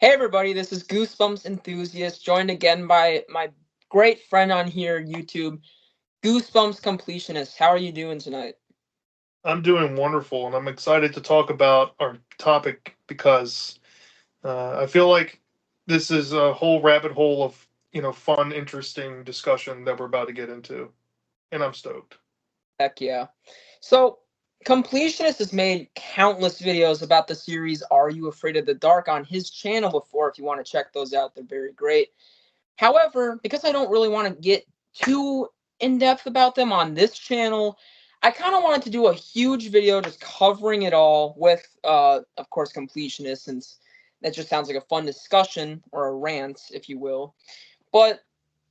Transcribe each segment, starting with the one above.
Hey everybody, this is Goosebumps Enthusiast, joined again by my great friend on here, YouTube, Goosebumps Completionist. How are you doing tonight? I'm doing wonderful, and I'm excited to talk about our topic because I feel like this is a whole rabbit hole of fun, interesting discussion that we're about to get into, and I'm stoked. Heck yeah. So, Completionist has made countless videos about the series Are You Afraid of the Dark on his channel before. If you want to check those out, they're very great. However, because I don't really want to get too in depth about them on this channel, I kind of wanted to do a huge video just covering it all with, of course, completionist, since that just sounds like a fun discussion or a rant, if you will. But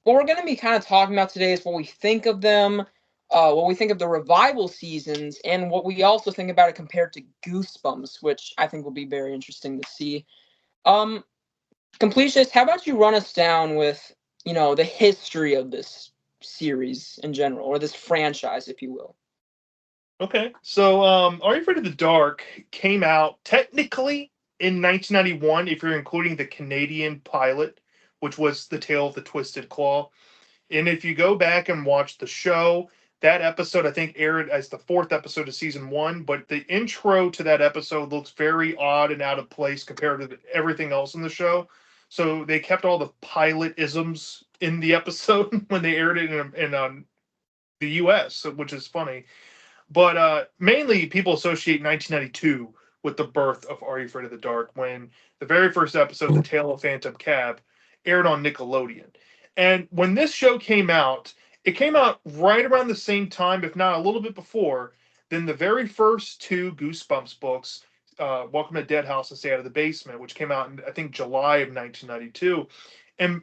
what we're going to be kind of talking about today is what we think of them, what we think of the revival seasons, and what we also think about it compared to Goosebumps, which I think will be very interesting to see. Um, Completionist, how about you run us down with, the history of this series in general, or this franchise, if you will. Okay, so Are You Afraid of the Dark came out technically in 1991, if you're including the Canadian pilot, which was The Tale of the Twisted Claw. And if you go back and watch the show, that episode I think aired as the fourth episode of season one, but the intro to that episode looks very odd and out of place compared to everything else in the show. So they kept all the pilot isms in the episode when they aired it in the U.S., which is funny. But mainly people associate 1992 with the birth of Are You Afraid of the Dark when the very first episode, The Tale of Phantom Cab, aired on Nickelodeon. And when this show came out, it came out right around the same time, if not a little bit before, than the very first two Goosebumps books, Welcome to Dead House and Stay Out of the Basement, which came out in, I think, July of 1992. And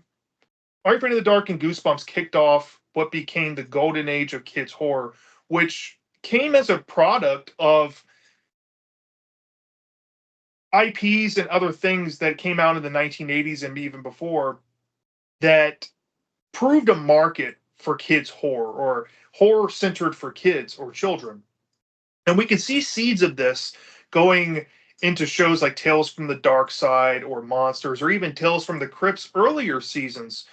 Are You Afraid of the Dark and Goosebumps kicked off what became the golden age of kids' horror, which came as a product of IPs and other things that came out in the 1980s and even before that proved a market for kids' horror or horror centered for kids or children. And we can see seeds of this going into shows like Tales from the Dark Side or Monsters or even Tales from the Crypt's earlier seasons,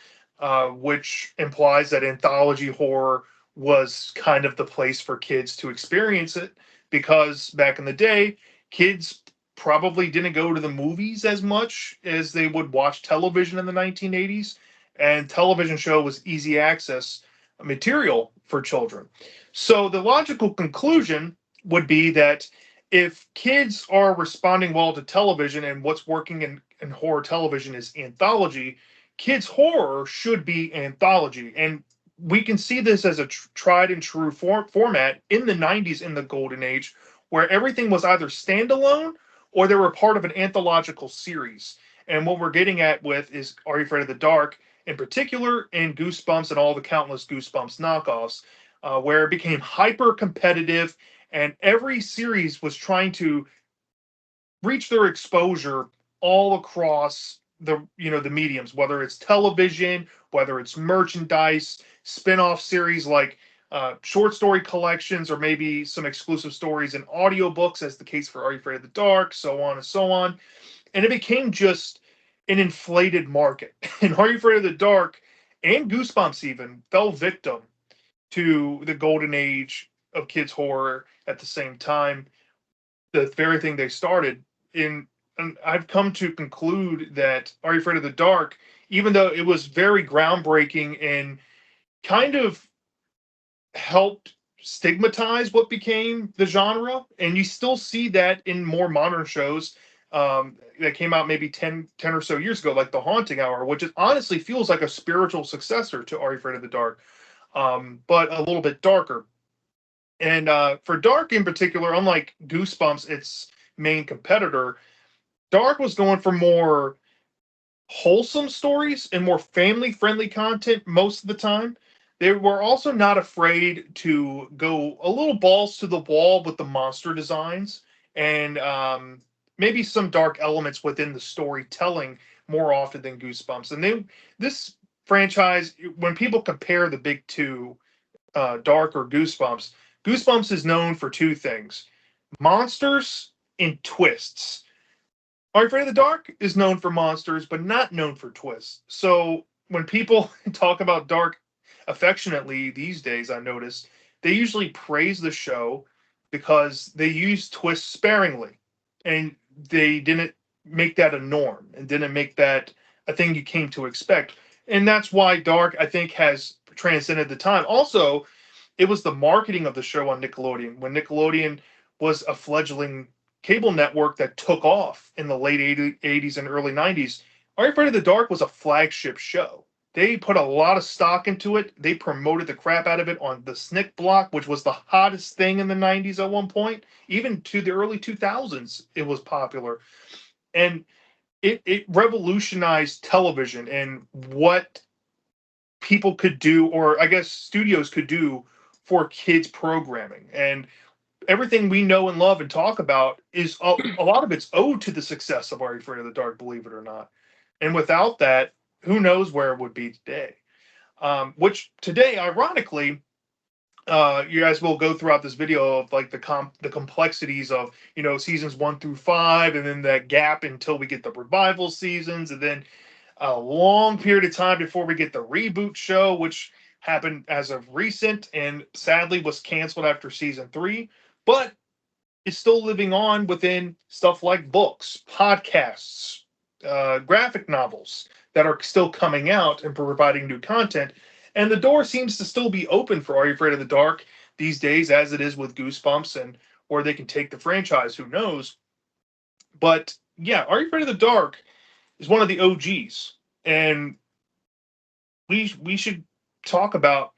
which implies that anthology horror was kind of the place for kids to experience it because back in the day, kids probably didn't go to the movies as much as they would watch television in the 1980s, and television show was easy access material for children. So the logical conclusion would be that if kids are responding well to television and what's working in horror television is anthology, kids horror should be anthology. And we can see this as a tried and true format in the 90s in the golden age where everything was either standalone or they were part of an anthological series. And what we're getting at with is Are You Afraid of the Dark in particular, and Goosebumps and all the countless Goosebumps knockoffs, where it became hyper competitive and every series was trying to reach their exposure all across the mediums, whether it's television, whether it's merchandise, spin-off series like short story collections, or maybe some exclusive stories in audiobooks, as the case for Are You Afraid of the Dark, so on and so on. And it became just an inflated market. And Are You Afraid of the Dark and Goosebumps even fell victim to the golden age of kids horror at the same time, the very thing they started in. And I've come to conclude that Are You Afraid of the Dark, even though it was very groundbreaking and kind of helped stigmatize what became the genre, and you still see that in more modern shows that came out maybe 10 or so years ago, like The Haunting Hour, which is, honestly feels like a spiritual successor to Are You Afraid of the Dark, but a little bit darker. And for Dark in particular, unlike Goosebumps, its main competitor, Dark was going for more wholesome stories and more family friendly content most of the time. They were also not afraid to go a little balls to the wall with the monster designs and maybe some dark elements within the storytelling more often than Goosebumps. And this franchise, when people compare the big two, Dark or Goosebumps, Goosebumps is known for two things: monsters and twists. Are You Afraid of the Dark is known for monsters, but not known for twists. So when people talk about Dark affectionately these days, I notice they usually praise the show because they use twists sparingly, and they didn't make that a norm and didn't make that a thing you came to expect. And that's why Dark, I think, has transcended the time. Also, it was the marketing of the show on Nickelodeon. When Nickelodeon was a fledgling cable network that took off in the late 80s and early 90s, Are You Afraid of the Dark was a flagship show. They put a lot of stock into it. They promoted the crap out of it on the Snick Block, which was the hottest thing in the 90s at one point. Even to the early 2000s, it was popular. And it revolutionized television and what people could do, or I guess studios could do for kids programming. And everything we know and love and talk about is a lot of it's owed to the success of Are You Afraid of the Dark, believe it or not. And without that, who knows where it would be today. Which today, ironically, you guys will go throughout this video of like the complexities of seasons 1 through 5, and then that gap until we get the revival seasons, and then a long period of time before we get the reboot show, which happened as of recent and sadly was canceled after season 3. But it's still living on within stuff like books, podcasts, graphic novels that are still coming out and providing new content. And the door seems to still be open for Are You Afraid of the Dark these days, as it is with Goosebumps, and or they can take the franchise. Who knows? But yeah, Are You Afraid of the Dark is one of the OGs, and we should talk about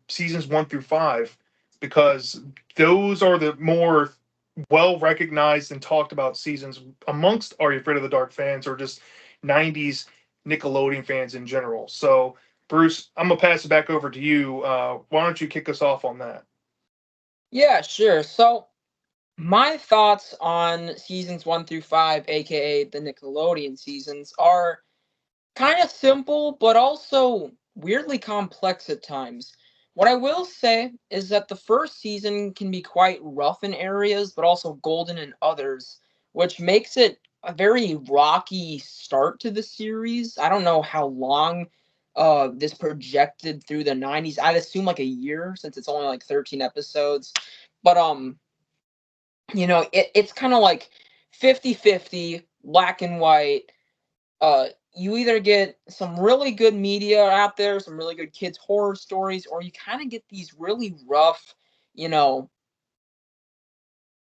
seasons 1 through 5 because those are the more well recognized and talked about seasons amongst Are You Afraid of the Dark fans, or just 90s Nickelodeon fans in general. So, Bruce, I'm gonna pass it back over to you. Why don't you kick us off on that? Yeah, sure. So my thoughts on seasons 1 through 5, aka the Nickelodeon seasons, are kind of simple, but also weirdly complex at times. What I will say is that the first season can be quite rough in areas, but also golden in others, which makes it a very rocky start to the series. I don't know how long this projected through the 90s. I'd assume like a year since it's only like 13 episodes. But it's kind of like 50-50, black and white. You either get some really good media out there, some really good kids horror stories, or you kind of get these really rough, you know,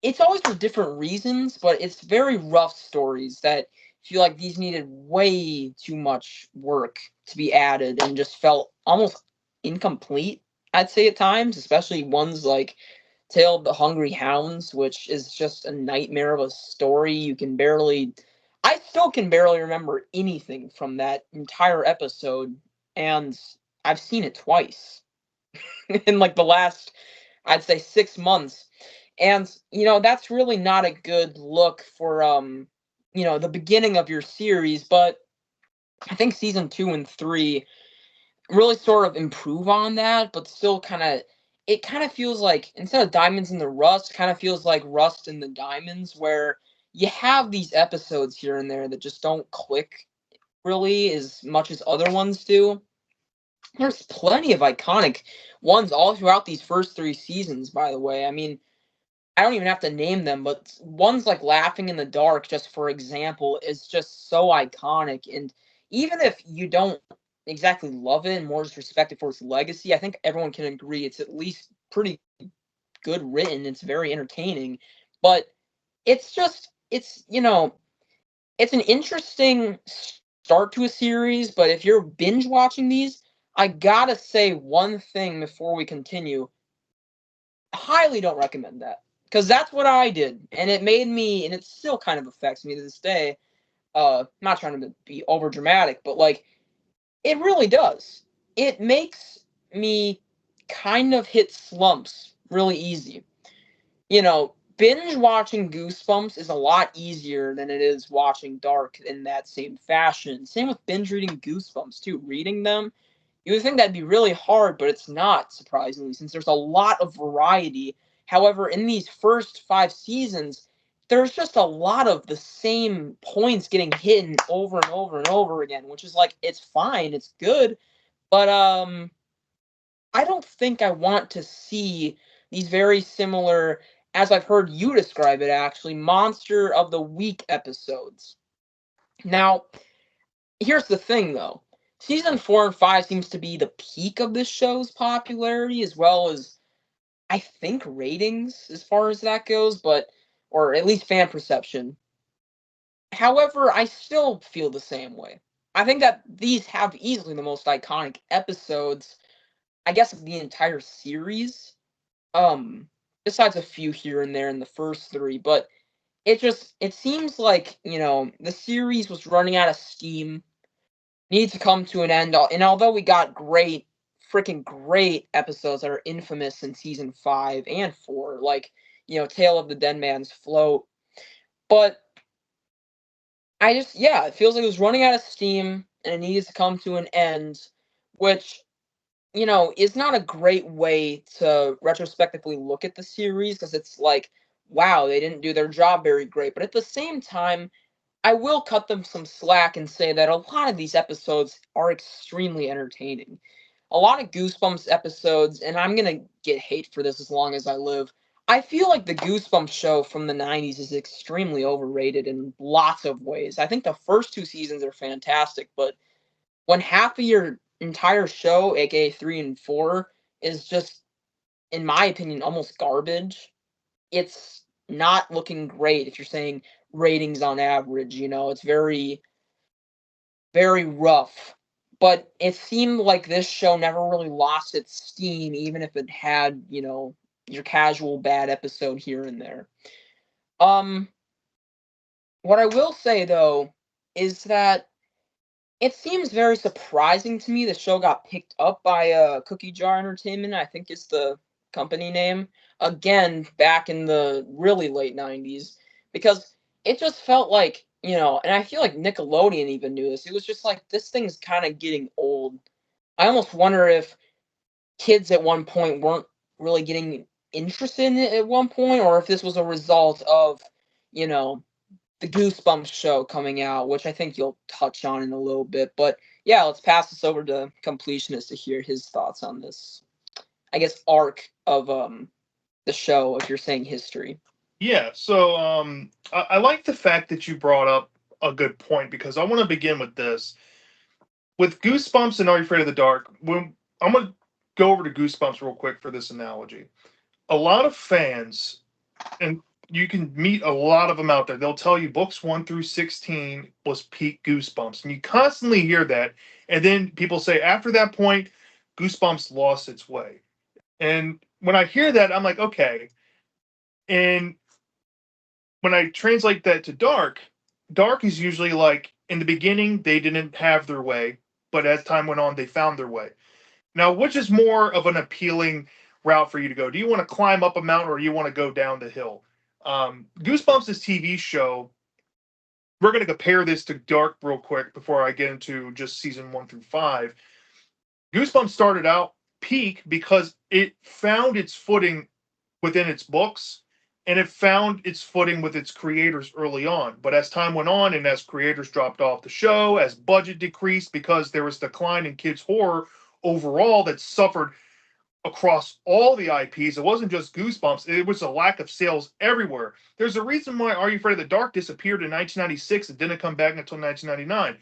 it's always for different reasons, but it's very rough stories that feel like these needed way too much work to be added and just felt almost incomplete, I'd say at times, especially ones like Tale of the Hungry Hounds, which is just a nightmare of a story. I still can barely remember anything from that entire episode, and I've seen it twice in like the last, I'd say, 6 months. And, that's really not a good look for, the beginning of your series, but I think season 2 and 3 really sort of improve on that, but still it kind of feels like instead of diamonds in the rust, kind of feels like rust in the diamonds, where you have these episodes here and there that just don't click really as much as other ones do. There's plenty of iconic ones all throughout these first 3 seasons, by the way. I mean, I don't even have to name them, but ones like Laughing in the Dark, just for example, is just so iconic. And even if you don't exactly love it and more just respect it for its legacy, I think everyone can agree it's at least pretty good written. It's very entertaining. But it's an interesting start to a series. But if you're binge watching these, I gotta say one thing before we continue. Highly don't recommend that, because that's what I did, and it made me, and it still kind of affects me to this day. I'm not trying to be over dramatic, but like it really does. It makes me kind of hit slumps really easy. Binge watching Goosebumps is a lot easier than it is watching Dark in that same fashion. Same with binge reading Goosebumps too. Reading them, you would think that'd be really hard, but it's not, surprisingly, since there's a lot of variety. However, in these first 5 seasons, there's just a lot of the same points getting hit over and over and over again, which is like it's fine, it's good, but I don't think I want to see these very similar, as I've heard you describe it actually, monster of the week episodes. Now, here's the thing though. Season 4 and 5 seems to be the peak of this show's popularity as well as I think ratings as far as that goes, but or at least fan perception. However, I still feel the same way. I think that these have easily the most iconic episodes, I guess, of the entire series. Um, Besides a few here and there in the first three, but it seems like, the series was running out of steam, needs to come to an end. And although we got great, freaking great episodes that are infamous in season 5 and 4, like, Tale of the Dead Man's Float, but yeah, it feels like it was running out of steam and it needs to come to an end, which, is not a great way to retrospectively look at the series because it's like, wow, they didn't do their job very great. But at the same time, I will cut them some slack and say that a lot of these episodes are extremely entertaining. A lot of Goosebumps episodes, and I'm gonna get hate for this as long as I live. I feel like the Goosebumps show from the 90s is extremely overrated in lots of ways. I think the first two seasons are fantastic, but when half of your entire show, aka 3 and 4, is just, in my opinion, almost garbage, it's not looking great if you're saying ratings on average, it's very, very rough. But it seemed like this show never really lost its steam, even if it had, your casual bad episode here and there. Um, what I will say though is that it seems very surprising to me the show got picked up by Cookie Jar Entertainment, I think is the company name, again back in the really late 90s, because it just felt like, and I feel like Nickelodeon even knew this. It was just like this thing's kind of getting old. I almost wonder if kids at one point weren't really getting interested in it at one point, or if this was a result of, you know, the Goosebumps show coming out, which I think you'll touch on in a little bit. But yeah, let's pass this over to Completionist to hear his thoughts on this, I guess, arc of the show, if you're saying history. Yeah, so I like the fact that you brought up a good point because I want to begin with this. With Goosebumps and Are You Afraid of the Dark, when I'm going to go over to Goosebumps real quick for this analogy. A lot of fans, and you can meet a lot of them out there, they'll tell you books 1 through 16 was peak Goosebumps. And you constantly hear that. And then people say, after that point, Goosebumps lost its way. And when I hear that, I'm like, okay. And when I translate that to Dark, Dark is usually like in the beginning they didn't have their way, but as time went on they found their way. Now, which is more of an appealing route for you to go? Do you want to climb up a mountain or do you want to go down the hill? Goosebumps' TV show. We're going to compare this to Dark real quick before I get into just season 1 through 5. Goosebumps started out peak because it found its footing within its books and it found its footing with its creators early on. But as time went on and as creators dropped off the show, as budget decreased because there was decline in kids' horror overall that suffered across all the IPs. It wasn't just Goosebumps, it was a lack of sales everywhere. There's a reason why Are You Afraid of the Dark disappeared in 1996 and didn't come back until 1999.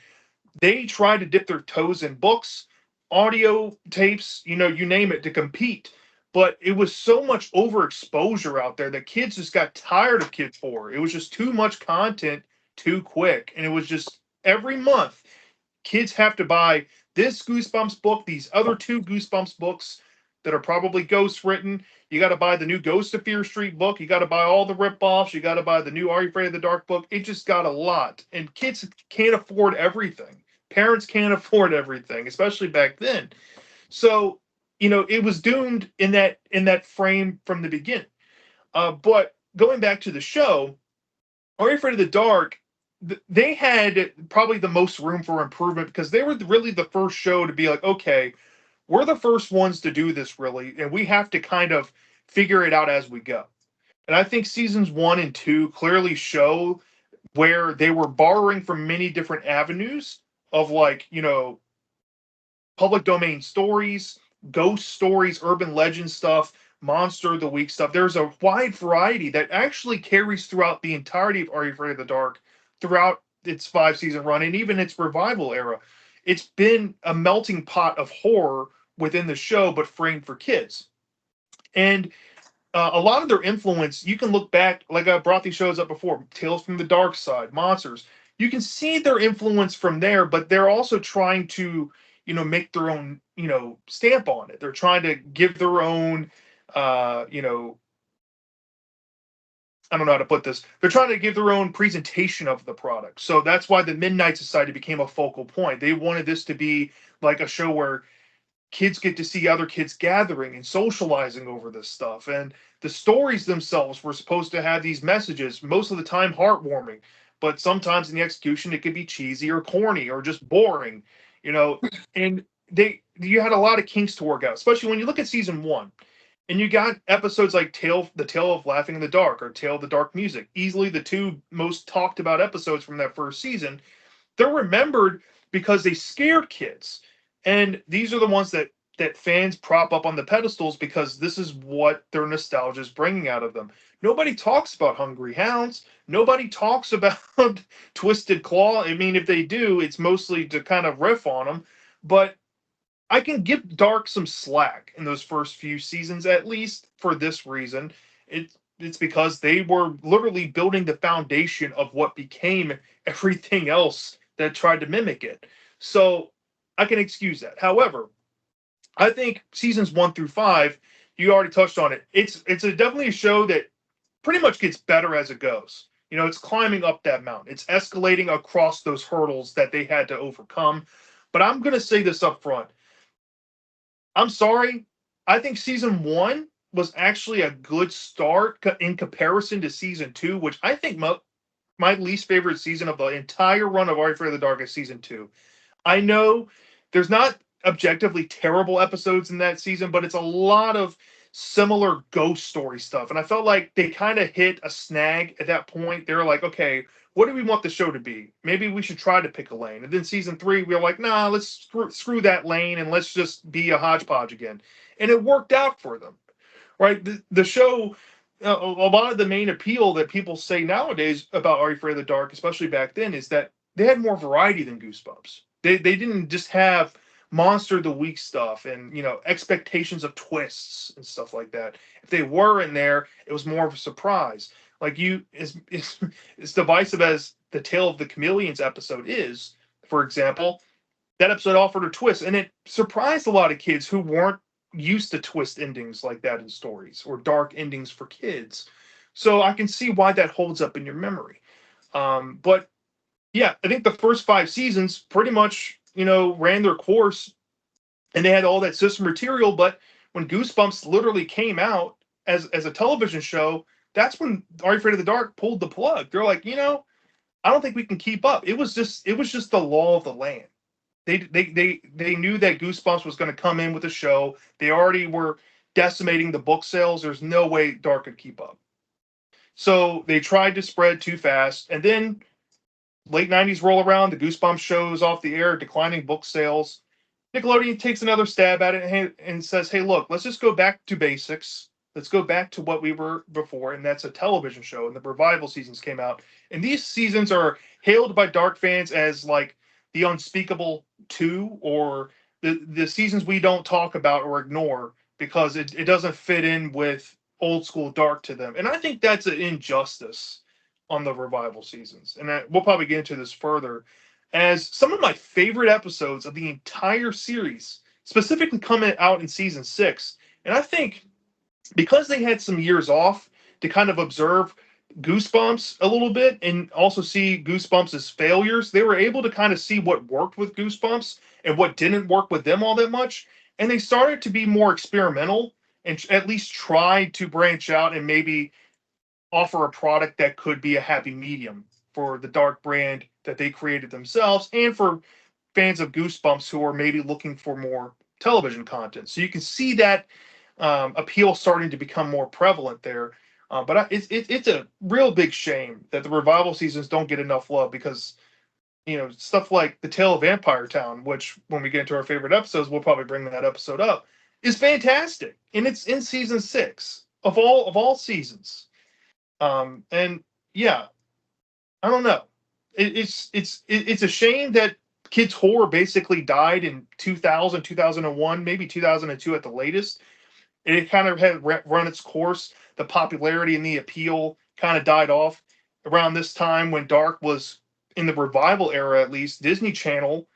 They tried to dip their toes in books, audio tapes, you name it, to compete. But it was so much overexposure out there that kids just got tired of kids horror. It was just too much content too quick. And it was just every month, kids have to buy this Goosebumps book, these other two Goosebumps books that are probably ghost written. You got to buy the new Ghost of Fear Street book. You got to buy all the rip-offs. You got to buy the new Are You Afraid of the Dark book. It just got a lot. And kids can't afford everything. Parents can't afford everything, especially back then. So, it was doomed in that frame from the beginning. But going back to the show, Are You Afraid of the Dark? They had probably the most room for improvement because they were really the first show to be like, okay, we're the first ones to do this really, and we have to kind of figure it out as we go. And I think seasons 1 and 2 clearly show where they were borrowing from many different avenues of, like, public domain stories, ghost stories, urban legend stuff, monster of the week stuff. There's a wide variety that actually carries throughout the entirety of Are You Afraid of the Dark, throughout its 5 season run, and even its revival era. It's been a melting pot of horror within the show, but framed for kids. And a lot of their influence, you can look back, like I brought these shows up before, Tales from the Dark Side, Monsters. You can see their influence from there, but they're also trying to, make their own, stamp on it. They're trying to give their own, uh, you know, I don't know how to put this. They're trying to give their own presentation of the product. So that's why the Midnight Society became a focal point. They wanted this to be like a show where kids get to see other kids gathering and socializing over this stuff. And the stories themselves were supposed to have these messages, most of the time heartwarming, but sometimes in the execution it could be cheesy or corny or just boring, you know. And you had a lot of kinks to work out, especially when you look at season 1. And you got episodes like The Tale of Laughing in the Dark or Tale of the Dark Music, easily the two most talked about episodes from that first season. They're remembered because they scared kids, and these are the ones that fans prop up on the pedestals because this is what their nostalgia is bringing out of them. Nobody talks about Hungry Hounds. Nobody talks about Twisted Claw. I mean, if they do, it's mostly to kind of riff on them. But I can give Dark some slack in those first few seasons, at least for this reason. It's because they were literally building the foundation of what became everything else that tried to mimic it. So I can excuse that. However, I think seasons 1 through 5, you already touched on it. Definitely a show that pretty much gets better as it goes. It's climbing up that mountain. It's escalating across those hurdles that they had to overcome. But I'm going to say this up front. I'm sorry. I think season 1 was actually a good start in comparison to season 2, which I think my least favorite season of the entire run of Are You Afraid of the Dark is season 2. I know there's not objectively terrible episodes in that season, but it's a lot of similar ghost story stuff. And I felt like they kind of hit a snag at that point. They were like, okay, what do we want the show to be? Maybe we should try to pick a lane. And then season 3, we were like, nah, let's screw that lane and let's just be a hodgepodge again. And it worked out for them, right? The show, a lot of the main appeal that people say nowadays about Are You Afraid of the Dark, especially back then, is that they had more variety than Goosebumps. They didn't just have monster of the week stuff and expectations of twists and stuff like that. If they were in there, it was more of a surprise. Like as divisive as the Tale of the Chameleons episode is, for example, that episode offered a twist, and it surprised a lot of kids who weren't used to twist endings like that in stories or dark endings for kids. So I can see why that holds up in your memory. But yeah, I think the first 5 seasons pretty much ran their course, and they had all that system material. But when Goosebumps literally came out as a television show, that's when Are You Afraid of the Dark pulled the plug. They're like, I don't think we can keep up. It was just the law of the land. They knew that Goosebumps was going to come in with a show. They already were decimating the book sales. There's no way Dark could keep up. So they tried to spread too fast, and then late '90s roll around. The Goosebumps shows off the air, declining book sales. Nickelodeon takes another stab at it and says, "Hey, look, let's just go back to basics. Let's go back to what we were before, and that's a television show." And the revival seasons came out, and these seasons are hailed by Dark fans as like the unspeakable two, or the seasons we don't talk about or ignore because it doesn't fit in with old school Dark to them. And I think that's an injustice on the revival seasons. And we'll probably get into this further, as some of my favorite episodes of the entire series specifically coming out in season 6. And I think because they had some years off to kind of observe Goosebumps a little bit and also see Goosebumps as failures, they were able to kind of see what worked with Goosebumps and what didn't work with them all that much. And they started to be more experimental and at least try to branch out and maybe offer a product that could be a happy medium for the Dark brand that they created themselves and for fans of Goosebumps who are maybe looking for more television content. So you can see that appeal starting to become more prevalent there. But it's a real big shame that the revival seasons don't get enough love because stuff like the Tale of Vampire Town, which when we get into our favorite episodes, we'll probably bring that episode up, is fantastic, and it's in season 6 of all seasons. And yeah, I don't know. It's a shame that kids horror basically died in 2000, 2001, maybe 2002 at the latest. It kind of had run its course. The popularity and the appeal kind of died off around this time when Dark was in the revival era. At least Disney Channel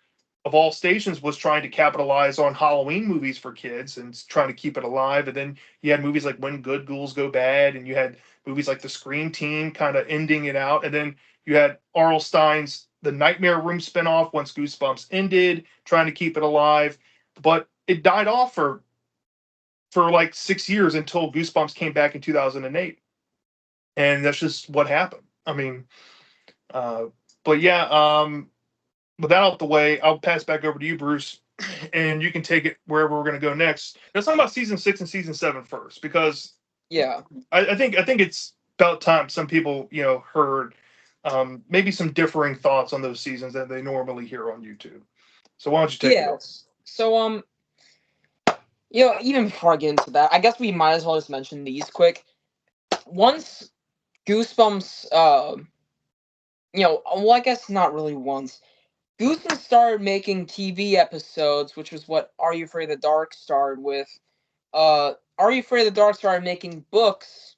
of all stations was trying to capitalize on Halloween movies for kids and trying to keep it alive. And then you had movies like When Good Ghouls Go Bad, and you had movies like The Scream Team kind of ending it out. And then you had R.L. Stein's The Nightmare Room spinoff once Goosebumps ended, trying to keep it alive. But it died off for like 6 years until Goosebumps came back in 2008. And that's just what happened. I mean, uh, but yeah, with that out the way, I'll pass back over to you, Bruce, and you can take it wherever we're going to go next. Let's talk about season 6 and season 7 first, because Yeah. I think it's about time some people heard maybe some differing thoughts on those seasons that they normally hear on YouTube. So why don't you take it over? Yes. So even before I get into that, I guess we might as well just mention these quick. Once Goosebumps, well, I guess not really once. Goosebumps started making TV episodes, which was what Are You Afraid of the Dark started with. Are You Afraid of the Dark started making books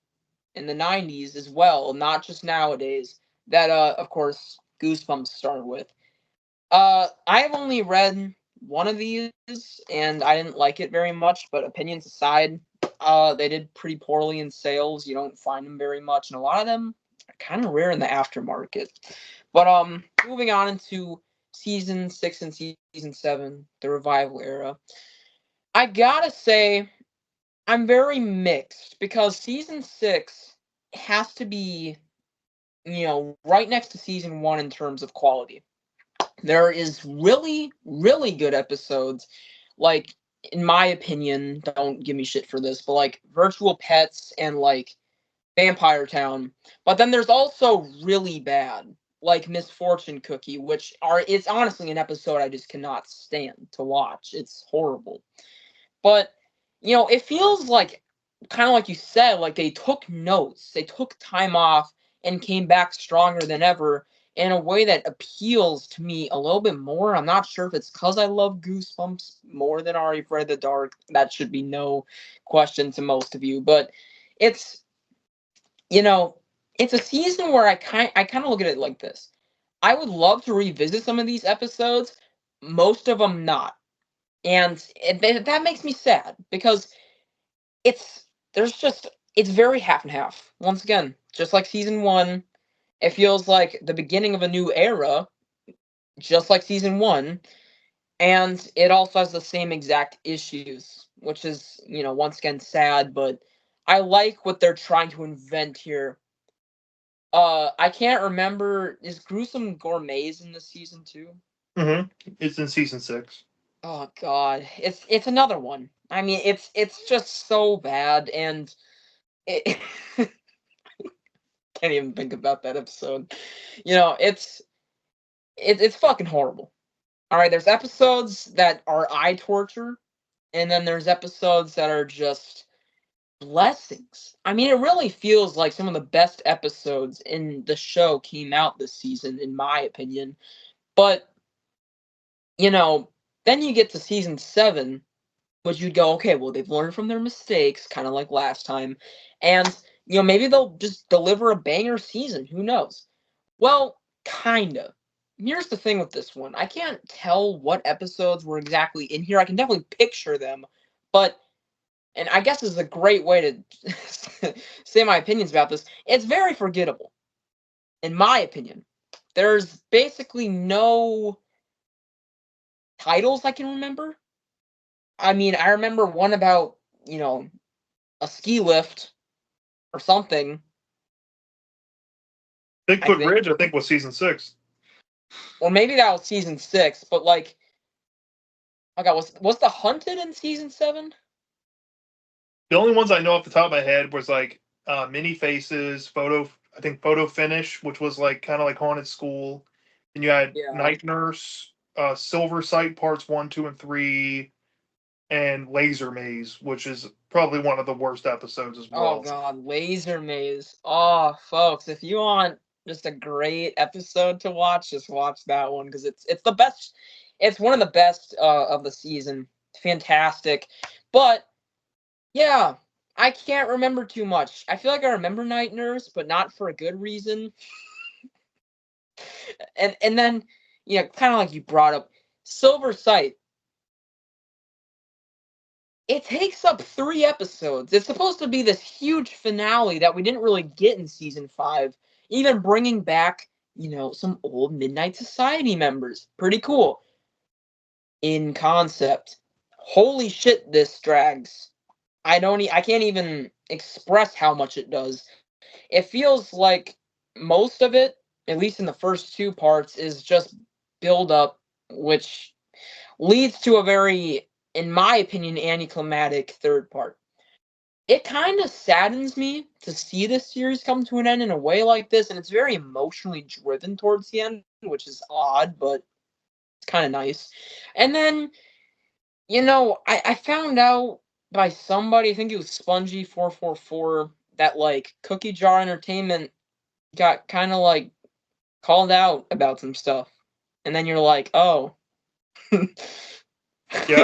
in the 90s as well, not just nowadays. That, of course, Goosebumps started with. I have only read one of these, and I didn't like it very much, but opinions aside, they did pretty poorly in sales. You don't find them very much, and a lot of them are kind of rare in the aftermarket. But moving on into season 6 and season 7, the revival era, I gotta say I'm very mixed because season 6 has to be, right next to season 1 in terms of quality. There is really, really good episodes, like, in my opinion, don't give me shit for this, but like Virtual Pets and like Vampire Town. But then there's also really bad, like Misfortune Cookie, which it's honestly an episode I just cannot stand to watch. It's horrible. But it feels like, kind of like you said, like they took notes, they took time off and came back stronger than ever in a way that appeals to me a little bit more. I'm not sure if it's because I love Goosebumps more than Are You Afraid of the Dark. That should be no question to most of you, but it's you know it's a season where I kind of look at it like this. I would love to revisit some of these episodes, most of them not, and that makes me sad because it's there's just it's very half and half. Once again, just like season 1, it feels like the beginning of a new era, just like season 1, and it also has the same exact issues, which is, once again sad, but I like what they're trying to invent here. I can't remember, is Gruesome Gourmets in this season too? It's in season 6. Oh god, it's another one. I mean, it's just so bad, and it can't even think about that episode. It's fucking horrible. All right, there's episodes that are eye torture, and then there's episodes that are just blessings. I mean, it really feels like some of the best episodes in the show came out this season, in my opinion. But, you know, then you get to season 7, which you'd go, okay, well, they've learned from their mistakes, kind of like last time. And, maybe they'll just deliver a banger season. Who knows? Well, kinda. Here's the thing with this one. I can't tell what episodes were exactly in here. I can definitely picture them, but and I guess this is a great way to say my opinions about this. It's very forgettable, in my opinion. There's basically no titles I can remember. I mean, I remember one about, a ski lift or something, I Bigfoot think. Ridge, I think, was season 6. Or maybe that was season 6, but like, oh god, was the Hunted in season 7? The only ones I know off the top of my head was like Many Faces, Photo, I think Photo Finish, which was like kind of like Haunted School. And you had Yeah. Night Nurse, Silver Sight Parts 1, 2, and 3, and Laser Maze, which is probably one of the worst episodes as Oh well. god, Laser Maze. Oh, folks, if you want just a great episode to watch, just watch that one because it's the best. It's one of the best of the season. Fantastic, but yeah, I can't remember too much. I feel like I remember Night Nurse, but not for a good reason. And then kind of like you brought up Silver Sight. It takes up 3 episodes. It's supposed to be this huge finale that we didn't really get in season 5, even bringing back, some old Midnight Society members. Pretty cool in concept. Holy shit, this drags. I can't even express how much it does. It feels like most of it, at least in the first 2 parts, is just build up, which leads to a very, in my opinion, anticlimactic third part. It kind of saddens me to see this series come to an end in a way like this, and it's very emotionally driven towards the end, which is odd, but it's kind of nice. And then, I found out by somebody, I think it was Spongy444, that like Cookie Jar Entertainment got kind of like called out about some stuff. And then you're like, oh. Yeah,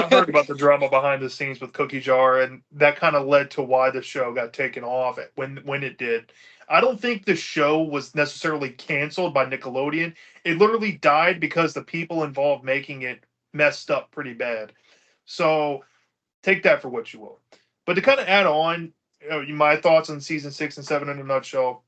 I heard about the drama behind the scenes with Cookie Jar, and that kind of led to why the show got taken off when it did. I don't think the show was necessarily canceled by Nickelodeon. It literally died because the people involved making it messed up pretty bad. So take that for what you will. But to kind of add on, my thoughts on season 6 and 7 in a nutshell,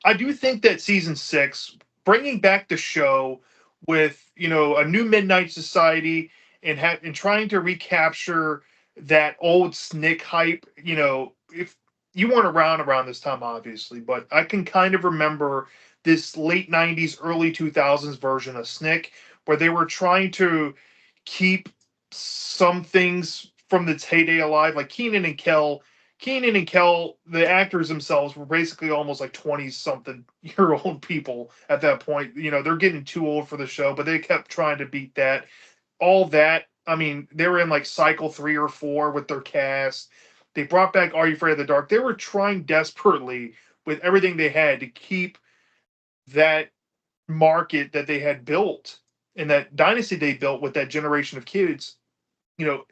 I do think that season 6, bringing back the show with a new Midnight Society and trying to recapture that old Snick hype. If you weren't around this time, obviously, but I can kind of remember this late '90s, early 2000s version of Snick where they were trying to keep some things from its heyday alive, like Keenan and Kel, the actors themselves were basically almost like 20 something year old people at that point. They're getting too old for the show, but they kept trying to beat that. All that, I mean, they were in like cycle 3 or 4 with their cast. They brought back Are You Afraid of the Dark? They were trying desperately with everything they had to keep that market that they had built and that dynasty they built with that generation of kids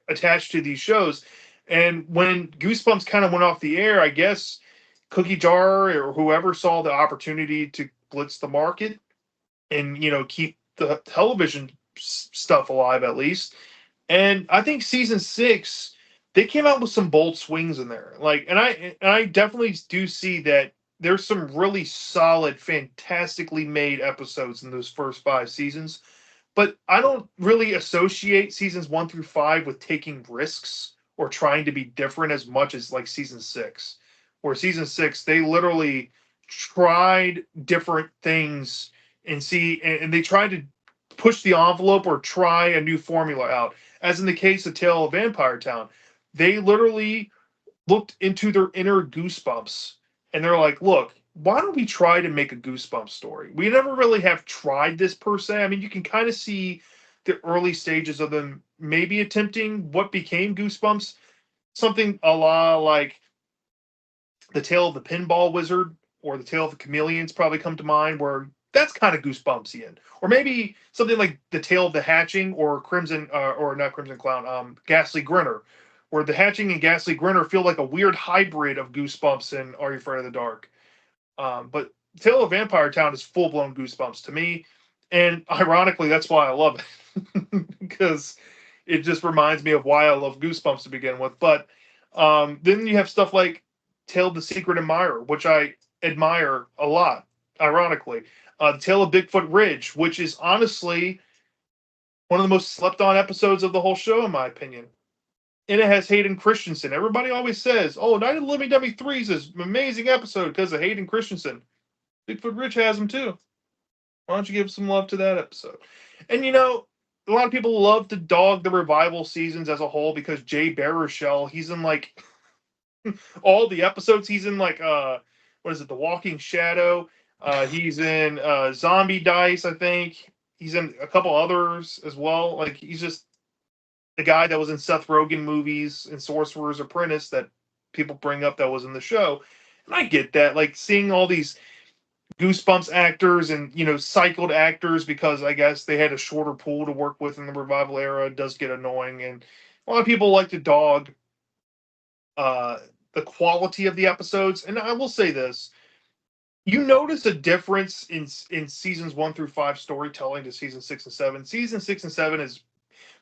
attached to these shows. And when Goosebumps kind of went off the air, I guess Cookie Jar or whoever saw the opportunity to blitz the market and keep the television stuff alive at least. And I think season 6 they came out with some bold swings in there. Like, and I definitely do see that there's some really solid, fantastically made episodes in those first 5 seasons, but I don't really associate seasons 1 through 5 with taking risks or trying to be different as much as like season 6. Where season 6, they literally tried different things and they tried to push the envelope or try a new formula out. As in the case of Tale of Vampire Town, they literally looked into their inner Goosebumps and they're like, look, why don't we try to make a Goosebumps story? We never really have tried this per se. I mean, you can kind of see the early stages of them maybe attempting what became Goosebumps, something a la like the Tale of the Pinball Wizard or the Tale of the Chameleons probably come to mind, where that's kind of Goosebumpsian, or maybe something like the Tale of the Hatching or Crimson, or not Crimson Clown, Ghastly Grinner, where the Hatching and Ghastly Grinner feel like a weird hybrid of Goosebumps and Are You Afraid of the Dark? But Tale of Vampire Town is full blown Goosebumps to me, and ironically, that's why I love it because it just reminds me of why I love Goosebumps to begin with. But then you have stuff like Tale of the Secret Admirer, which I admire a lot. Ironically, the Tale of Bigfoot Ridge, which is honestly one of the most slept on episodes of the whole show, in my opinion. And it has Hayden Christensen. Everybody always says, "Oh, Night of the Living Dummy 3 is this amazing episode because of Hayden Christensen." Bigfoot Ridge has him too. Why don't you give some love to that episode? And a lot of people love to dog the revival seasons as a whole because Jay Baruchel, he's in like all the episodes. He's in like what is it, The Walking Shadow. He's in Zombie Dice, I think. He's in a couple others as well. Like he's just the guy that was in Seth Rogen movies and Sorcerer's Apprentice that people bring up that was in the show. And I get that, like seeing all these Goosebumps actors and cycled actors because I guess they had a shorter pool to work with in the revival era does get annoying, and a lot of people like to dog uh, the quality of the episodes. And I will say this: you notice a difference in seasons 1 through 5 storytelling to season 6 and 7. Season 6 and 7 is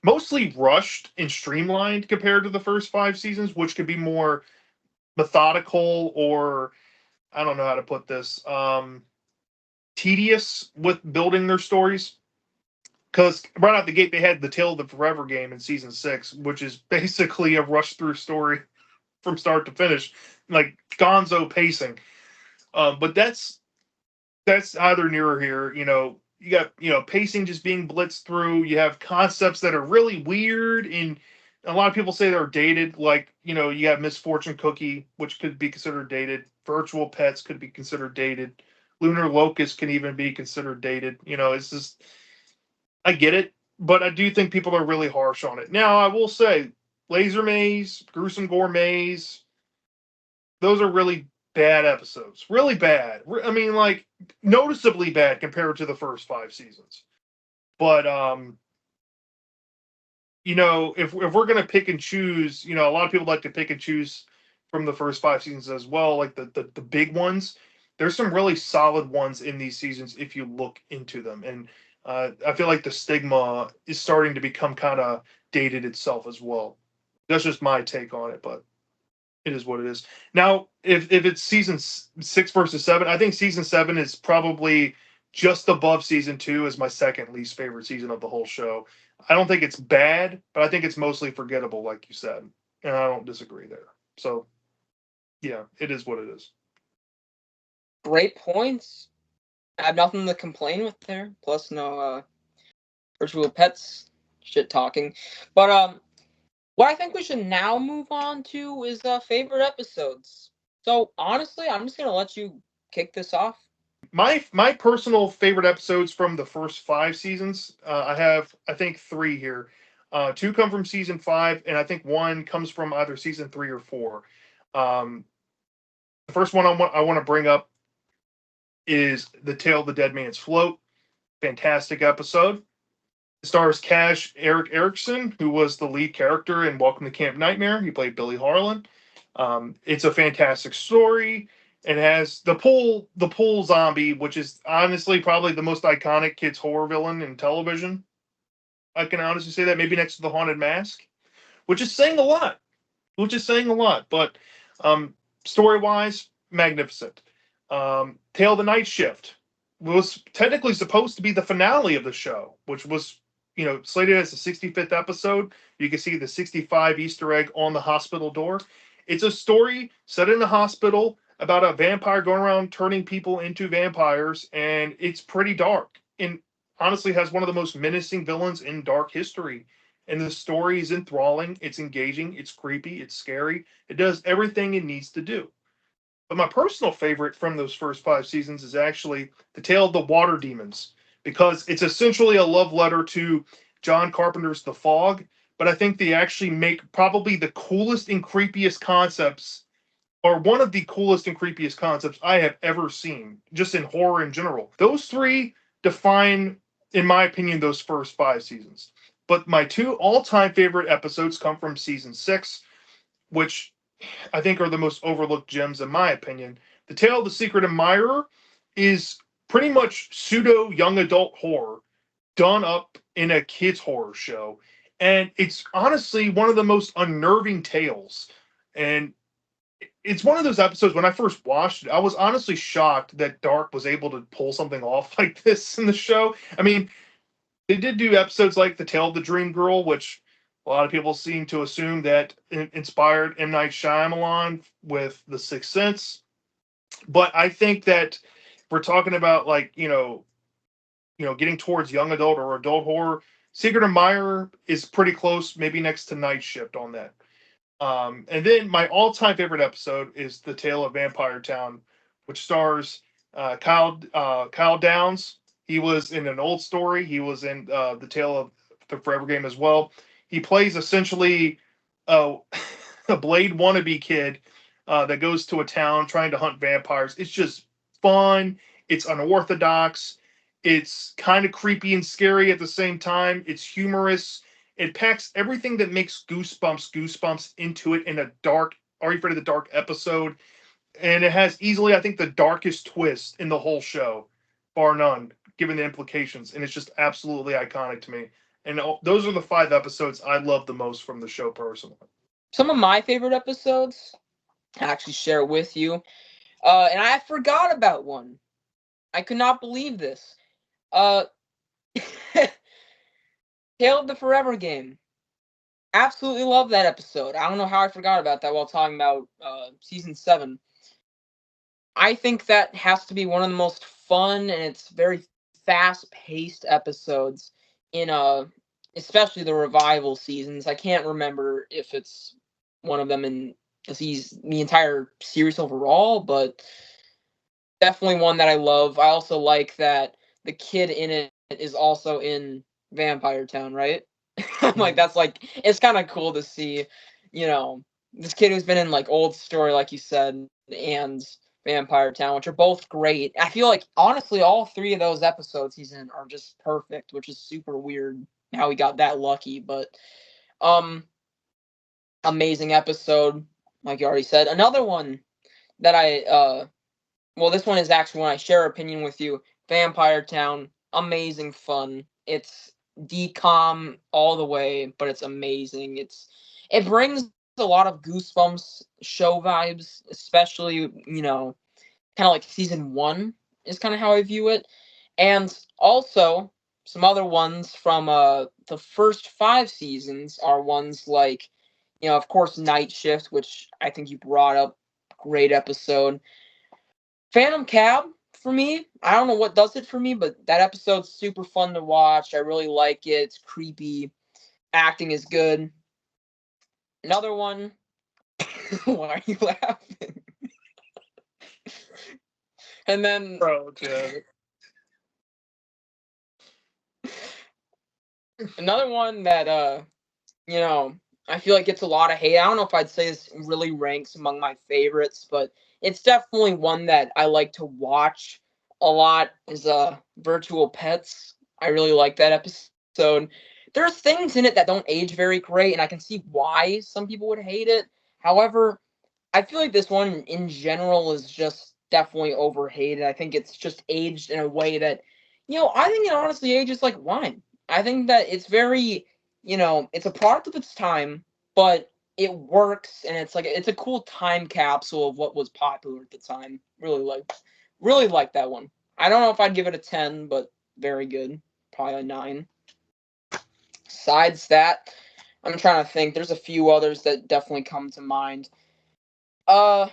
mostly rushed and streamlined compared to the first 5 seasons, which could be more methodical or I don't know how to put this. Tedious with building their stories because right out the gate they had the Tale of the Forever game in season 6, which is basically a rush through story from start to finish, like Gonzo pacing. But that's either near or here. You got pacing just being blitzed through. You have concepts that are really weird, and a lot of people say they're dated. Like you have Misfortune Cookie, which could be considered dated. Virtual Pets could be considered dated. Lunar Locust can even be considered dated. It's just I get it, but I do think people are really harsh on it. Now I will say, Laser Maze, Gruesome Gore Maze, those are really bad episodes. Really bad. I mean, like noticeably bad compared to the first 5 seasons. But if we're gonna pick and choose, a lot of people like to pick and choose from the first 5 seasons as well, like the big ones. There's some really solid ones in these seasons if you look into them, and I feel like the stigma is starting to become kind of dated itself as well. That's just my take on it, but it is what it is. Now, if it's season 6 versus 7, I think season 7 is probably just above season 2 as my second least favorite season of the whole show. I don't think it's bad, but I think it's mostly forgettable, like you said, and I don't disagree there. So yeah, it is what it is. Great points. I have nothing to complain with there. Plus, no virtual pets shit talking. But what I think we should now move on to is favorite episodes. So honestly, I'm just gonna let you kick this off. My personal favorite episodes from the first 5 seasons, I have I think three here. Two come from season 5, and I think one comes from either season 3 or 4. Um, the first one I want to bring up is The Tale of the Dead Man's Float. Fantastic episode. It stars Cash Eric Erickson, who was the lead character in Welcome to Camp Nightmare. He played Billy Harlan. It's a fantastic story. It has the pool zombie, which is honestly probably the most iconic kids horror villain in television. I can honestly say that, maybe next to the Haunted Mask, which is saying a lot. But story wise, magnificent. Tale of the Night Shift was technically supposed to be the finale of the show, which was slated as the 65th episode. You can see the 65 Easter egg on the hospital door. It's a story set in a hospital about a vampire going around turning people into vampires, and it's pretty dark. And honestly, has one of the most menacing villains in dark history. And the story is enthralling, it's engaging, it's creepy, it's scary. It does everything it needs to do. But my personal favorite from those first 5 seasons is actually The Tale of the Water Demons, because it's essentially a love letter to John Carpenter's The Fog. But I think they actually make probably the coolest and creepiest concepts, or one of the coolest and creepiest concepts I have ever seen, just in horror in general. Those three define, in my opinion, those first 5 seasons. But my two all-time favorite episodes come from season 6, which I think are the most overlooked gems in my opinion. The Tale of the Secret Admirer is pretty much pseudo young adult horror done up in a kids horror show, and it's honestly one of the most unnerving tales. And it's one of those episodes when I first watched it, I was honestly shocked that Dark was able to pull something off like this in the show. I mean, they did do episodes like The Tale of the Dream Girl, which a lot of people seem to assume that inspired M. Night Shyamalan with The Sixth Sense. But I think that we're talking about like, getting towards young adult or adult horror. Secret Admirer is pretty close, maybe next to Night Shift on that. And then my all-time favorite episode is The Tale of Vampire Town, which stars Kyle Downs. He was in an old story. He was in The Tale of the Forever Game as well. He plays essentially uh, a Blade wannabe kid that goes to a town trying to hunt vampires. It's just fun. It's unorthodox. It's kind of creepy and scary at the same time. It's humorous. It packs everything that makes Goosebumps into it in a dark, Are You Afraid of the Dark episode. And it has easily, I think, the darkest twist in the whole show, bar none, given the implications. And it's just absolutely iconic to me. And those are the 5 episodes I love the most from the show personally. Some of my favorite episodes, I actually share with you. And I forgot about one. I could not believe this. Uh, Tale of the Forever Game. Absolutely love that episode. I don't know how I forgot about that while talking about season 7. I think that has to be one of the most fun and it's very fast-paced episodes in especially the revival seasons. I can't remember if it's one of them in the entire series overall, but definitely one that I love. I also like that the kid in it is also in Vampire Town, right? I'm like, that's like, it's kind of cool to see, you know, this kid who's been in like Old Story, like you said, and Vampire Town, which are both great. I feel like honestly, all 3 of those episodes he's in are just perfect, which is super weird how he got that lucky. But um, amazing episode, like you already said. Another one that well, this one is actually when I share opinion with you. Vampire Town, amazing fun. It's decom all the way, but it's amazing. It brings a lot of Goosebumps show vibes, especially kind of like season 1 is kind of how I view it, and also some other ones from the first 5 seasons are ones like of course Night Shift, which I think you brought up, great episode. Phantom Cab for me, I don't know what does it for me, but that episode's super fun to watch. I really like it. It's creepy. Acting is good. Another one. Why are you laughing? And then Bro, Jed. another one that you know, I feel like gets a lot of hate. I don't know if I'd say this really ranks among my favorites, but it's definitely one that I like to watch a lot is Virtual Pets. I really like that episode. There's things in it that don't age very great, and I can see why some people would hate it. However, I feel like this one in general is just definitely overhated. I think it's just aged in a way that, I think it honestly ages like wine. I think that it's very, it's a product of its time, but it works and it's a cool time capsule of what was popular at the time. Really like that one. I don't know if I'd give it a 10, but very good. Probably a 9. Besides that, I'm trying to think. There's a few others that definitely come to mind. Uh,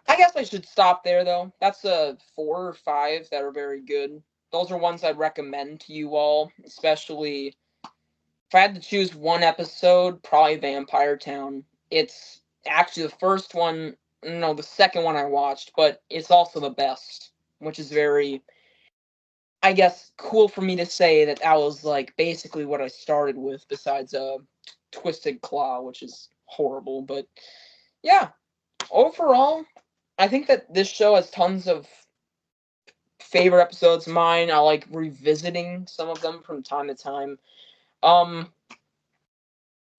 I guess I should stop there though. That's 4 or 5 that are very good. Those are ones I'd recommend to you all, especially if I had to choose one episode, probably Vampire Town. It's actually the first one, no, the second one I watched, but it's also the best, which is very, I guess, cool for me to say that was like basically what I started with, besides Twisted Claw, which is horrible. But yeah, overall, I think that this show has tons of favorite episodes of mine. I like revisiting some of them from time to time. Um,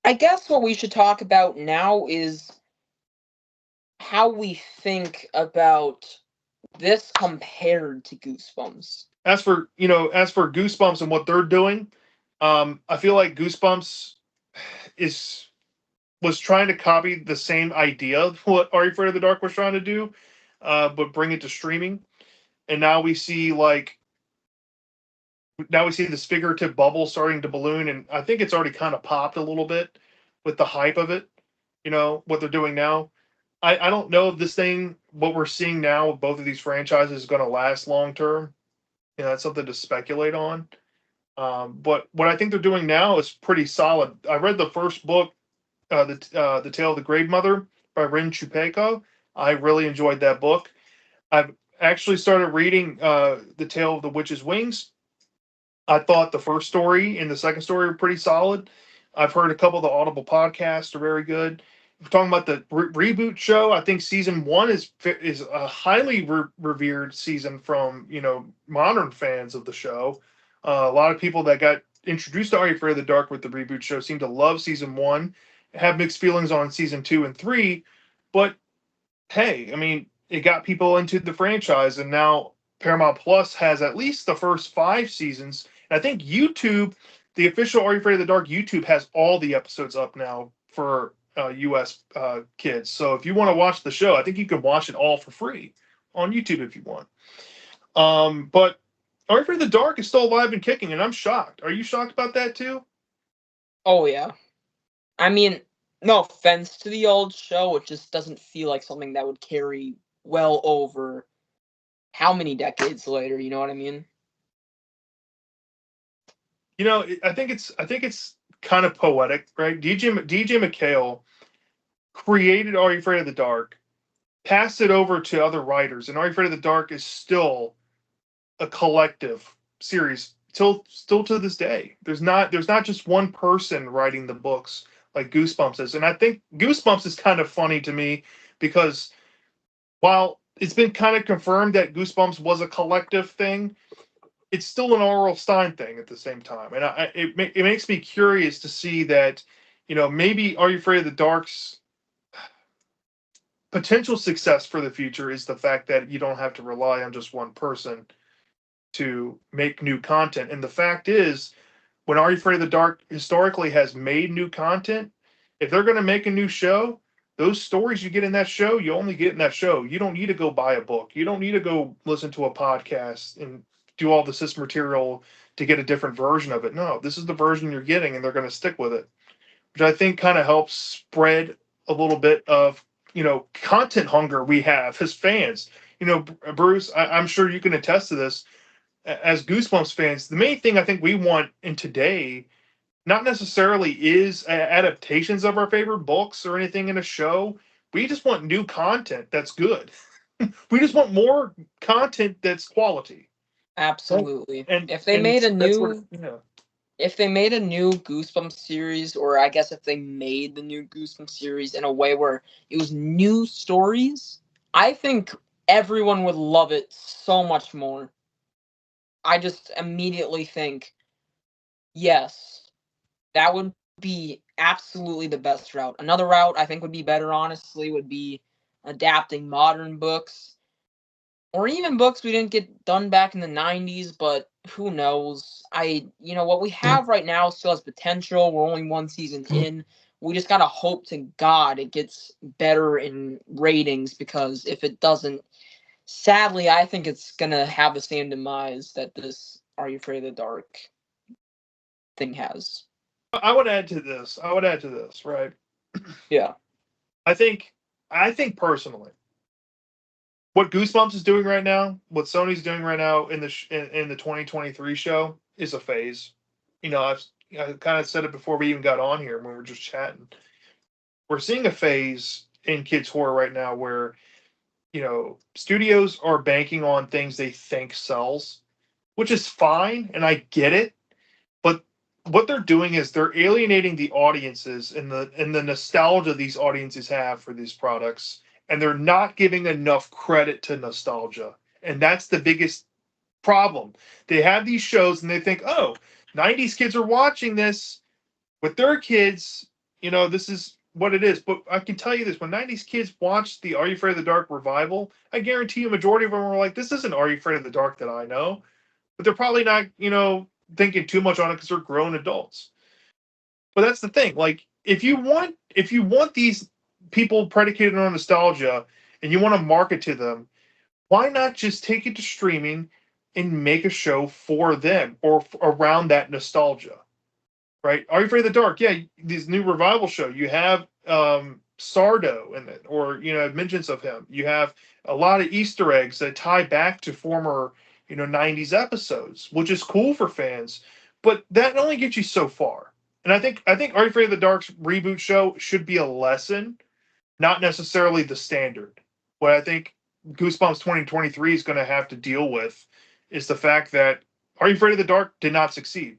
I guess what we should talk about now is how we think about this compared to Goosebumps. As for Goosebumps and what they're doing, I feel like Goosebumps is was trying to copy the same idea of what Are You Afraid of the Dark was trying to do, but bring it to streaming. And now we see this figurative bubble starting to balloon, and I think it's already kind of popped a little bit with the hype of it. What they're doing now. I don't know if this thing, what we're seeing now with both of these franchises, is going to last long term. That's something to speculate on. But what I think they're doing now is pretty solid. I read the first book the Tale of the Grave Mother by Rin Chupeco. I really enjoyed that book. I've actually started reading the Tale of the Witch's Wings. I thought the first story and the second story were pretty solid. I've heard a couple of the Audible podcasts are very good. If we're talking about the reboot show, I think season one is a highly revered season from modern fans of the show. A lot of people that got introduced to Are You Afraid of the Dark with the reboot show seem to love season one, have mixed feelings on season two and three, but hey, I mean, it got people into the franchise, and now Paramount Plus has at least the first five seasons. And I think YouTube, the official Are You Afraid of the Dark YouTube, has all the episodes up now for U.S. Kids. So if you want to watch the show, I think you can watch it all for free on YouTube if you want. But Are You Afraid of the Dark is still alive and kicking, and I'm shocked. Are you shocked about that too? Oh yeah. I mean, no offense to the old show, it just doesn't feel like something that would carry well over how many decades later, you know what I mean? I think it's kind of poetic, right? DJ McHale created Are You Afraid of the Dark, passed it over to other writers, and Are You Afraid of the Dark is still a collective series till still to this day. There's not just one person writing the books like Goosebumps is, and I think Goosebumps is kind of funny to me because while it's been kind of confirmed that Goosebumps was a collective thing, it's still an Oral Stein thing at the same time, and it makes me curious to see that maybe Are You Afraid of the Dark's potential success for the future is the fact that you don't have to rely on just one person to make new content. And the fact is, when Are You Afraid of the Dark historically has made new content, if they're going to make a new show, those stories you get in that show, you only get in that show. You don't need to go buy a book. You don't need to go listen to a podcast and do all this material to get a different version of it. No, this is the version you're getting, and they're going to stick with it, which I think kind of helps spread a little bit of content hunger we have as fans. Bruce, I'm sure you can attest to this as Goosebumps fans. The main thing I think we want in today, not necessarily is adaptations of our favorite books or anything in a show. We just want new content that's good. We just want more content that's quality. Right? Absolutely. And If they and made a that's what new yeah. if they made a new Goosebumps series, or I guess if they made the new Goosebumps series in a way where it was new stories, I think everyone would love it so much more. I just immediately think, yes, that would be absolutely the best route. Another route I think would be better, honestly, would be adapting modern books, or even books we didn't get done back in the 90s, but who knows? What we have right now still has potential. We're only one season in. We just gotta hope to God it gets better in ratings, because if it doesn't, sadly, I think it's gonna have the same demise that this Are You Afraid of the Dark thing has. I would add to this, right? Yeah. I think I think personally, what Goosebumps is doing right now, what Sony's doing right now in the 2023 show is a phase. I kind of said it before we even got on here when we were just chatting. We're seeing a phase in kids horror right now where studios are banking on things they think sells, which is fine, and I get it. But what they're doing is they're alienating the audiences and the nostalgia these audiences have for these products, and they're not giving enough credit to nostalgia. And that's the biggest problem. They have these shows and they think, oh, 90s kids are watching this with their kids, this is what it is. But I can tell you this, when 90s kids watched the Are You Afraid of the Dark revival, I guarantee you a majority of them were like, this isn't Are You Afraid of the Dark that I know. But they're probably not, thinking too much on it because they're grown adults. But that's the thing. Like, if you want these people predicated on nostalgia and you want to market to them, why not just take it to streaming and make a show for them or around that nostalgia? Right? Are You Afraid of the Dark? Yeah, this new revival show. You have Sardo in it, or mentions of him. You have a lot of Easter eggs that tie back to former 90s episodes, which is cool for fans. But that only gets you so far. And I think Are You Afraid of the Dark's reboot show should be a lesson, not necessarily the standard. What I think Goosebumps 2023 is going to have to deal with is the fact that Are You Afraid of the Dark did not succeed.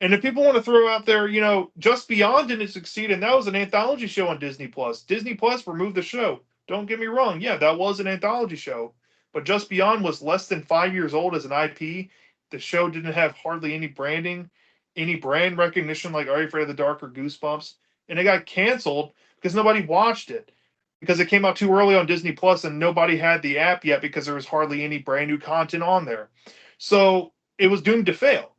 And if people want to throw out there, Just Beyond didn't succeed, and that was an anthology show on Disney Plus. Disney Plus removed the show. Don't get me wrong, yeah, that was an anthology show, but Just Beyond was less than 5 years old as an IP. The show didn't have hardly any branding, any brand recognition like Are You Afraid of the Dark or Goosebumps, and it got canceled because nobody watched it because it came out too early on Disney Plus and nobody had the app yet because there was hardly any brand new content on there. So it was doomed to fail.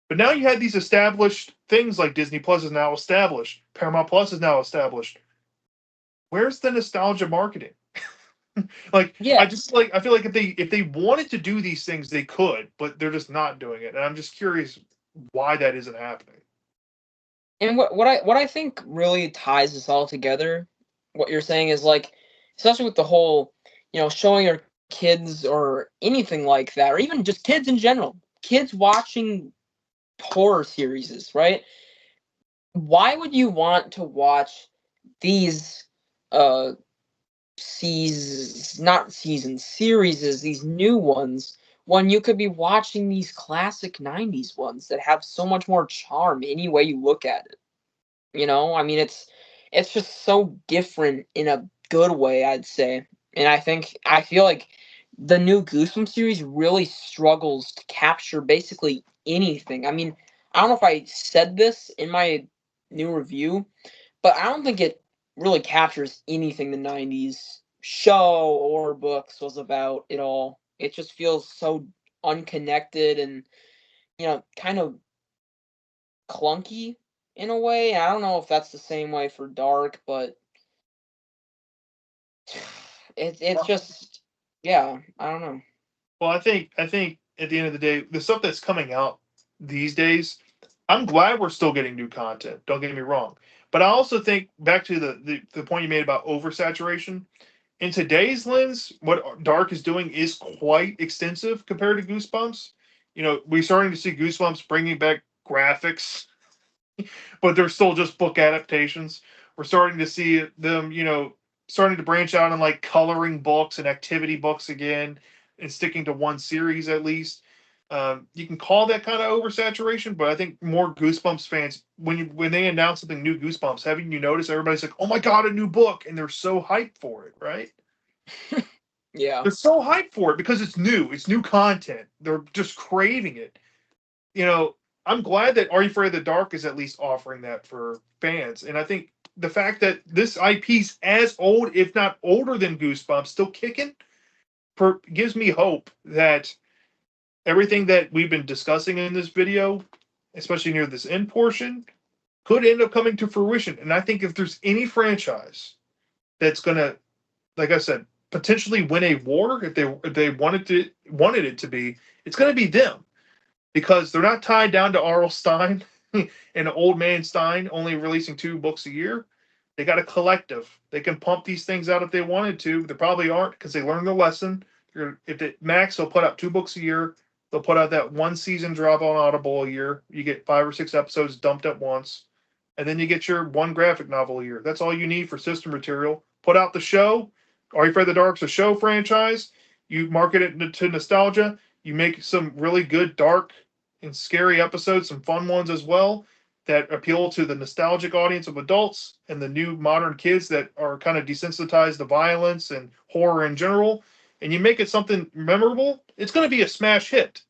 But now you had these established things like Disney Plus is now established, Paramount Plus is now established. Where's the nostalgia marketing? Yeah. I feel like if they wanted to do these things, they could, but they're just not doing it. And I'm just curious why that isn't happening. And what I think really ties this all together, what you're saying is like, especially with the whole, showing your kids or anything like that, or even just kids in general, kids watching horror series, right? Why would you want to watch these uh not seasons, series, these new ones, when you could be watching these classic 90s ones that have so much more charm any way you look at it? I mean, it's just so different in a good way, I'd say. And I feel like the new Goosebumps series really struggles to capture basically anything. I mean, I don't know if I said this in my new review, but I don't think it really captures anything the 90s show or books was about at all. It just feels so unconnected and, kind of clunky in a way. I don't know if that's the same way for Dark, but it's just, yeah, I don't know. Well, I think at the end of the day, the stuff that's coming out these days, I'm glad we're still getting new content. Don't get me wrong, but I also think back to the point you made about oversaturation. In today's lens, what Dark is doing is quite extensive compared to Goosebumps. We're starting to see Goosebumps bringing back graphics, but they're still just book adaptations. We're starting to see them, starting to branch out on like coloring books and activity books again, and sticking to one series at least. You can call that kind of oversaturation, but I think more Goosebumps fans, when they announce something new, Goosebumps, haven't you noticed everybody's like, "Oh my god, a new book!" and they're so hyped for it, right? Yeah. They're so hyped for it because it's new content. They're just craving it. you know, I'm glad that Are You Afraid of the Dark is at least offering that for fans. And I think the fact that this IP's as old, if not older than Goosebumps, still kicking, gives me hope that everything that we've been discussing in this video, especially near this end portion, could end up coming to fruition. And I think if there's any franchise that's gonna, like I said, potentially win a war, if they wanted it to be, it's gonna be them because they're not tied down to R.L. Stein and Old Man Stein only releasing 2 books a year. They got a collective. They can pump these things out if they wanted to. They probably aren't because they learned the lesson. If it max, they'll put out 2 books a year. They'll put out that one season drop on Audible a year. You get 5 or 6 episodes dumped at once, and then you get your one graphic novel a year. That's all you need for system material. Put out the show. Are You Afraid of the Dark's a show franchise. You market it to nostalgia. You make some really good dark and scary episodes, some fun ones as well that appeal to the nostalgic audience of adults and the new modern kids that are kind of desensitized to violence and horror in general. And you make it something memorable, it's going to be a smash hit.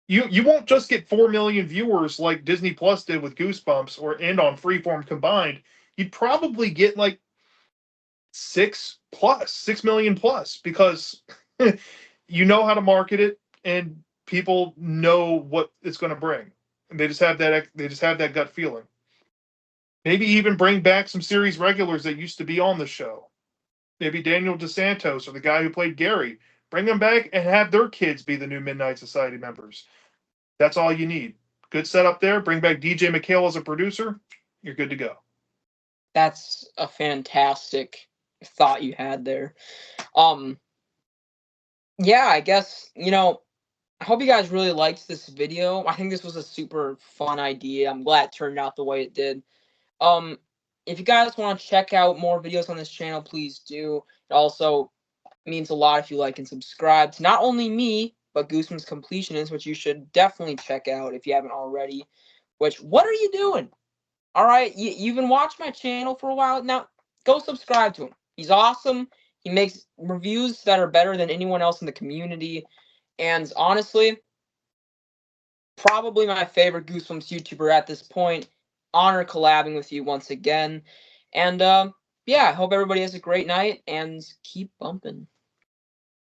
You won't just get 4 million viewers like Disney Plus did with Goosebumps or and on Freeform combined. You'd probably get like 6 million plus because you know how to market it and people know what it's going to bring. And they just have that gut feeling. Maybe even bring back some series regulars that used to be on the show. Maybe Daniel DeSantos or the guy who played Gary. Bring them back and have their kids be the new Midnight Society members. That's all you need. Good setup there. Bring back DJ McHale as a producer. You're good to go. That's a fantastic thought you had there. Um, yeah, I guess, I hope you guys really liked this video. I think this was a super fun idea. I'm glad it turned out the way it did. Um, if you guys want to check out more videos on this channel, please do. It also means a lot if you like and subscribe to not only me, but Gooseman's Completionist, which you should definitely check out if you haven't already. Which, what are you doing? All right, you've been watching my channel for a while now. Go subscribe to him. He's awesome. He makes reviews that are better than anyone else in the community. And honestly, probably my favorite Goosebumps YouTuber at this point. Honor collabing with you once again. And yeah, I hope everybody has a great night and keep bumping.